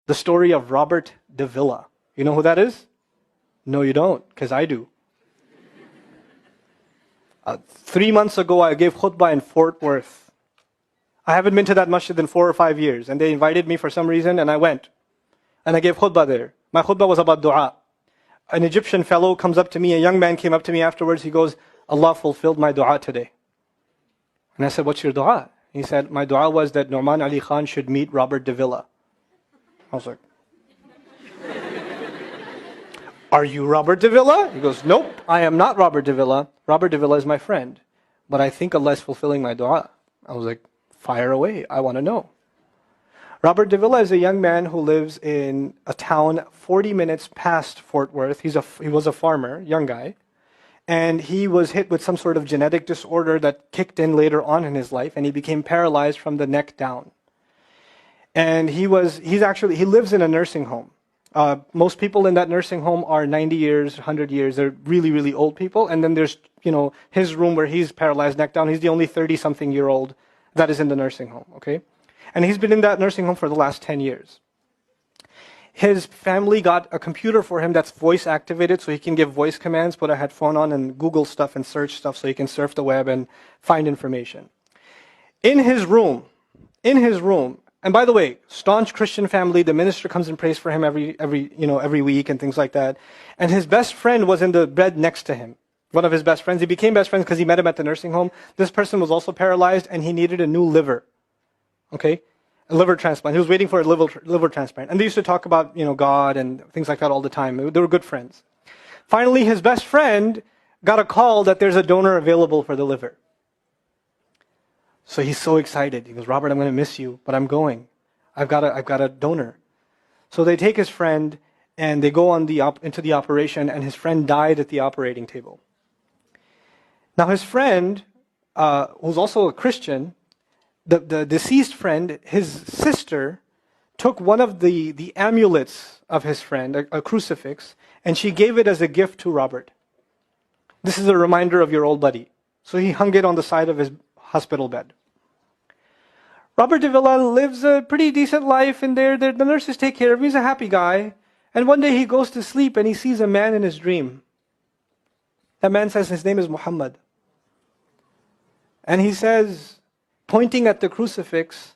The story of Robert de Villa. You know who that is? No, you don't, because I do. 3 months ago, I gave khutbah in Fort Worth. I haven't been to that masjid in 4 or 5 years, and they invited me for some reason, and I went. And I gave khutbah there. My khutbah was about dua. An Egyptian fellow comes up to me, a young man came up to me afterwards, he goes, Allah fulfilled my dua today. And I said, what's your dua? He said, my dua was that Nouman Ali Khan should meet Robert de Villa. I was like, are you Robert de Villa? He goes, nope, I am not Robert de Villa. Robert de Villa is my friend. But I think Allah is fulfilling my dua. I was like, fire away, I want to know. Robert de Villa is a young man who lives in a town 40 minutes past Fort Worth. He was a farmer, young guy. And he was hit with some sort of genetic disorder that kicked in later on in his life, and he became paralyzed from the neck down. And he lives in a nursing home. Most people in that nursing home are 90 years, 100 years. They're really, really old people. And then there's, his room where he's paralyzed neck down. He's the only 30-something-year-old that is in the nursing home, okay? And he's been in that nursing home for the last 10 years. His family got a computer for him that's voice activated, so he can give voice commands, put a headphone on and Google stuff and search stuff so he can surf the web and find information. In his room, and by the way, staunch Christian family, the minister comes and prays for him every week and things like that. And his best friend was in the bed next to him. One of his best friends. He became best friends because he met him at the nursing home. This person was also paralyzed and he needed a new liver. Okay? A liver transplant. He was waiting for a liver transplant. And they used to talk about, God and things like that all the time. They were good friends. Finally, his best friend got a call that there's a donor available for the liver. So he's so excited. He goes, Robert, I'm going to miss you, but I'm going. I've got a donor. So they take his friend and they go into the operation, and his friend died at the operating table. Now his friend, who's also a Christian, the deceased friend, his sister, took one of the amulets of his friend, a crucifix, and she gave it as a gift to Robert. This is a reminder of your old buddy. So he hung it on the side of his hospital bed. Robert de Villa lives a pretty decent life in there. The nurses take care of him. He's a happy guy. And one day he goes to sleep and he sees a man in his dream. That man says his name is Muhammad. And he says, pointing at the crucifix,